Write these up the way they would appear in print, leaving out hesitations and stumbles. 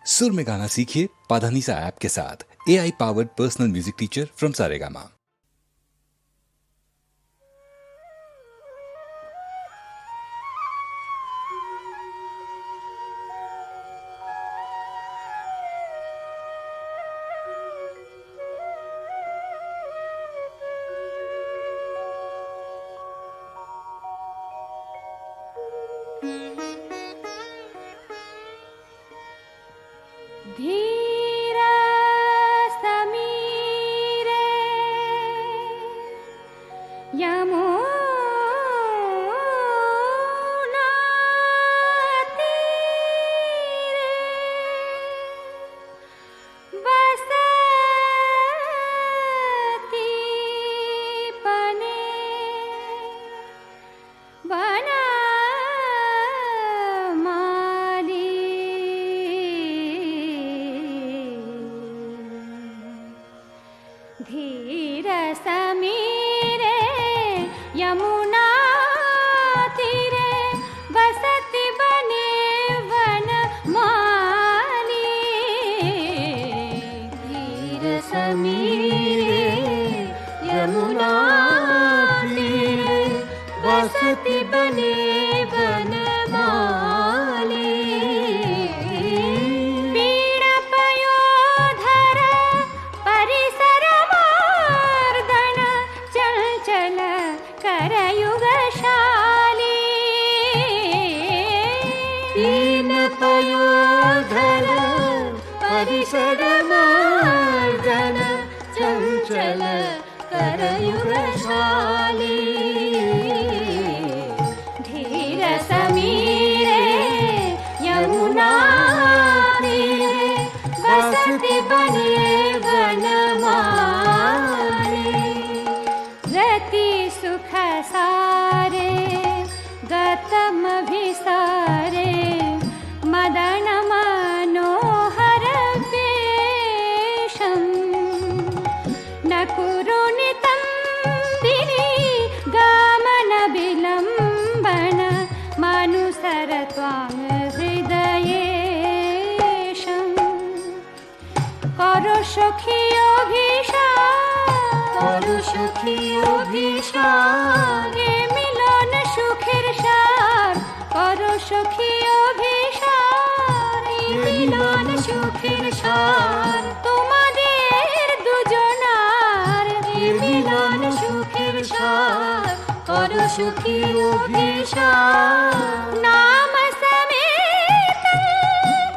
सुर में गाना सीखिए पाधानीसा ऐप के साथ। AI powered personal music teacher from Saregama. धीर समीरे यमुना तीरे बसती बने धीर समीरे यमुना तीरे बसती बने वनमाली। धीर समीरे यमुना तीरे बसती बने वनमाली। पयोधर परिसर मार्दन चंचल करयुगशाली। धीर समीरे यमुना तीरे बसती बने वनमाली। रति सुख सारे गतम विसारे मदन मनोहर वेशम। न कुरुनितं दिनि गमन विलम्बन मनुसर त्वां हृदयेशं। करो सखी अभिशार हे मिलन सुखेर सार। करो सखी মিলন সুখের সার তোমাদের দুজনার। মিলন সুখের সার করো সুখী অভিসার। নাম সমেতং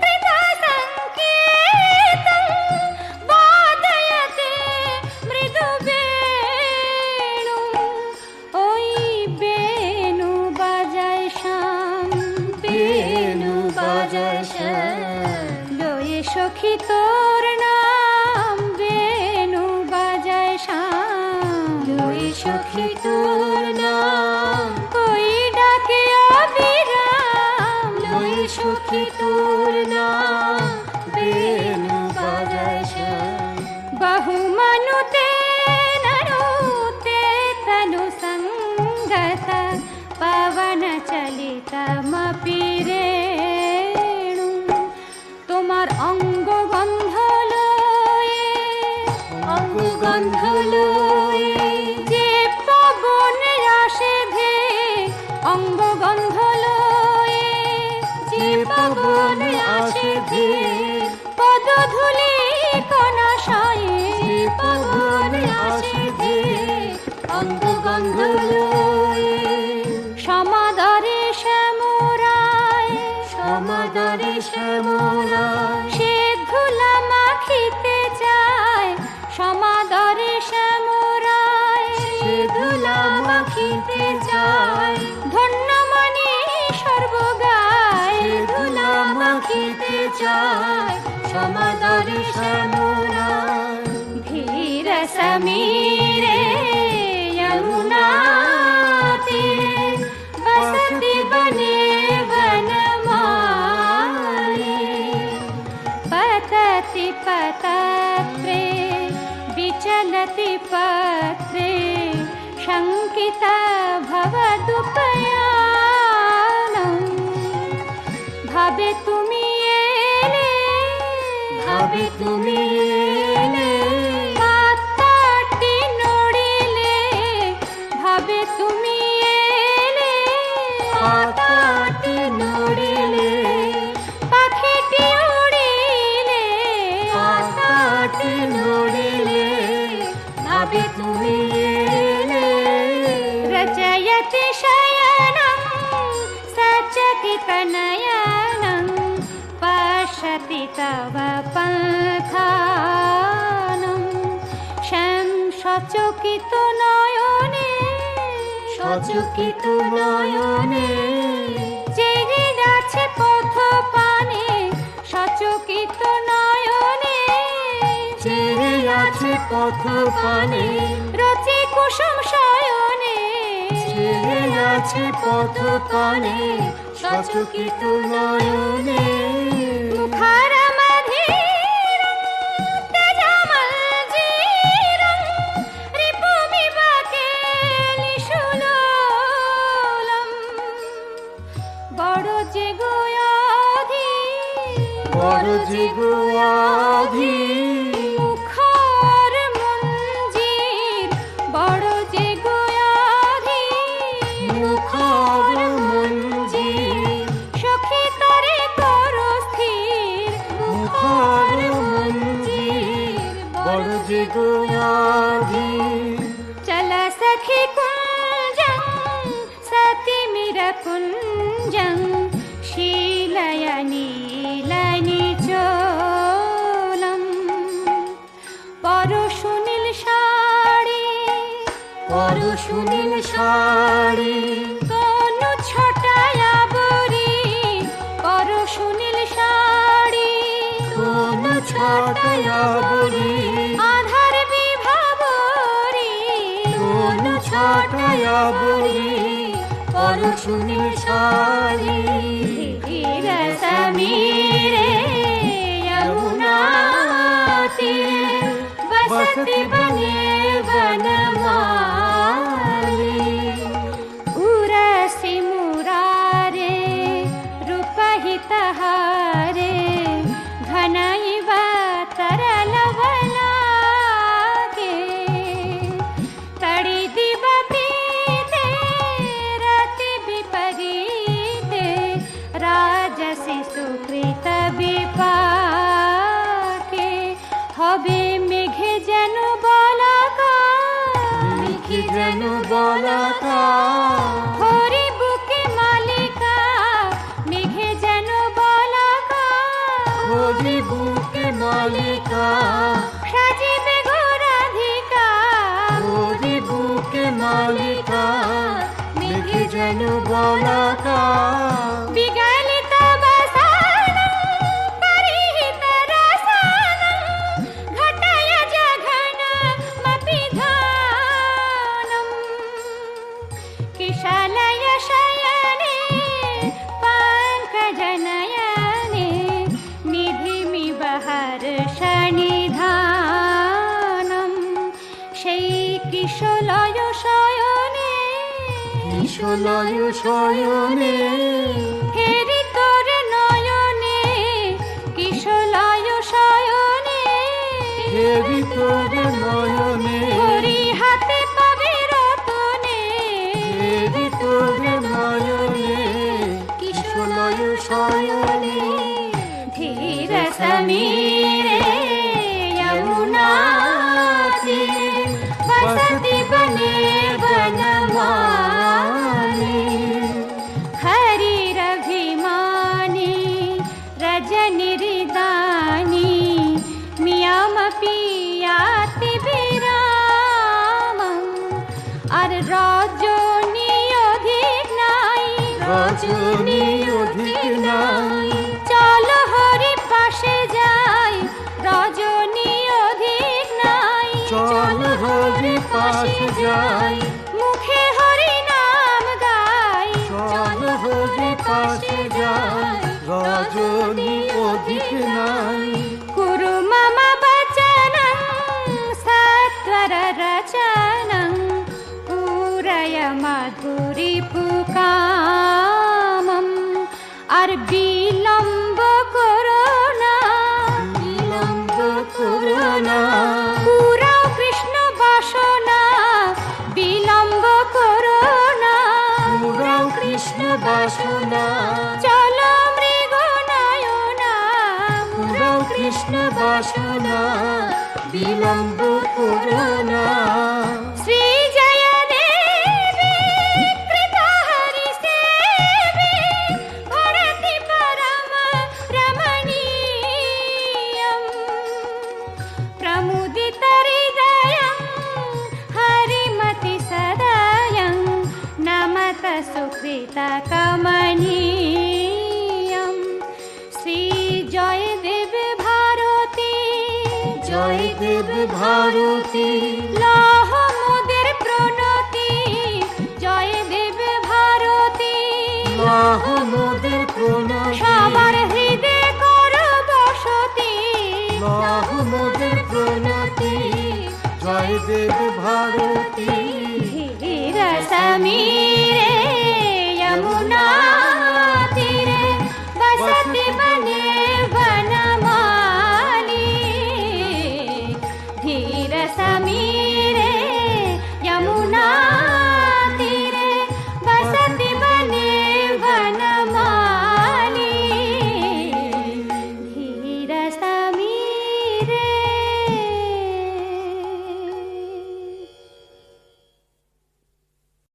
কৃতা সংকেতং বাদয়তে মৃদু বেণু। ওই বেণু বাজায় শ্যাম, বেণু বাজায় শ্যাম। সখী তোর নাম বেণু বাজায় শ্যাম। লয়ে সখী তোর নাম কই ডাকে অবিরাম। লয়ে সখী তোর নাম বেণু বাজায় শ্যাম। বহু মনুতে ননুতে তনু সংগত পবন চলিতমপি রেণু। তোমার অঙ্গ গন্ধ লয়ে যে পবন আসে ধে। অঙ্গ গন্ধ লয়ে যে পবন আসে ধে। পদধূলি কণাশয়ে পবন আসে ধে। অঙ্গ গন্ধ লয়ে সমাদরে শ্যামরায়, সমাদরে শ্যামরায়। সে ধুলা মাখিতে চায় সমাদরে শ্যামরায়। সে ধুলা মাখিতে চায় ধন্যমণি সর্বগায়। ধুলা মাখিতে চায় সমাদরে শ্যামরায়। ধীর समीरे यमुना तीरे बसती बने वनमाली। पतति पतत्रे विचलति पत्रे शङ्किता भवदुपयानम्। भावे तुमी एले ভাবে তুমি এলে, পাতাটি নড়িলে ভাবে তুমি এলে, পাতাটি নড়িলে, পাখিটি উড়িলে, পাতাটি নড়িলে, ভাবে তুমি এলে। রচয়তি শয়নং সচকিতনয়নং পশ্যতি তব পন্থানং সচকিত নয়নে, সচকিত নয়নে, জেগে গেছে পথ পানে, সচকিত নয়নে, ছেড়ে আছে পথ পানে, রচি কুসুম শয়নে, ছেড়ে আছে পথ পানে, সচকিত নয়নে। মুখার মধিরং তেজমঞ্জিরং রিপুমিবাকে লিশুলোলম বড় যে গোয়াধি, বড় যে গোয়াধি, মুখার মঞ্জির বড় যে গোয়াধি, মুখর মঞ্জির, সখী তরে করো স্থির, মুখর মঞ্জির, বড় যে গোয়াধি। চল সখী কুঞ্জং সতিমির কুঞ্জং শীলয় নীলনিচোলম পর সুনীল শাড়ি, পর সুনীল শাড়ি, কোন ছটায়া বরি, পর সুনীল শাড়ি, কোন ছটায়া বলি, আধার বিভাবরি, কোন ছটায়া বলি, পর সুনীল শাড়ি। ধীর সমীরে যমুনা তীরে বসতি বনে বনমালী, উরসি মুরারে রূপহি তহারে, ঘনৈব तरल बलागे, तड़ी दिव पीते रति विपरीते, राजसी सुकृत विपाके, হবে মেঘে যেন বলাকা, লিখি যেন বলাকা, হরি বুকে মালিকা, মেঘে যেন বলাকা, খোঁজি বুকে মালিকা, সাজিবে গোরাধিকা, খোঁজি বুকে মালিকা, লিখি যেন বলাকা, বিগলিত বসানং পরিহিত রসানং, ঘটায় জঘন মপিধানম, কিশালয় শয়নে পঙ্কজনয়নে, নিধিমি বহর সনিধানম, সেই কিশলয় শয়নে, কিশলয় শয়নে, হেরি তোর নয়নে, কিশলয় শয়নে, হেরি তোর নয়নে, হরি হাতে পাবে রতনে, হেরি তোর নয়নে, কিশলয় শয়নে। ধীর সমীরে যমুনা তীরে বসতি বনে বনমালী, হরিরভিমানী রজনী হৃদানী, মিয়ামপি याति বিরামং, আর রজনী অধিক নাই, রজনী অধিক নাই, চল হরি পাশে যাই, রজনী অধিক নাই, চল হরি পাশে যাই, মুখে হরি নাম গাই, চল হরি পাশে যাই, রজনী অধিক নাই, কুরু মম বচনং সত্বর রচনং, পুরয় মাধুরী পুকামম, আর বিলম্ব করো না, বিলম্ব কৃষ্ণ বাসনা বিলম্ব করো না। শ্রী জয় দেবী কৃত হরি সেবি ভরতি পরম রমণীয়ম প্রমুদিত হৃদয়ম হরিমতি সদয়ং নমত সুকৃত কমনীয়ম শ্রী জয় দেব ভারতী জয় দেব ভারতী লহ মোদের প্রণতি জয় দেব ভারতী লাহ মোদের প্রণতি সবার হৃদয় কর বসতি লাহ মোদের প্রণতি জয় দেব ভারতী ধীর সমীরে যমুনা তীরে বসতি বনে বনমালী ধীর সমীরে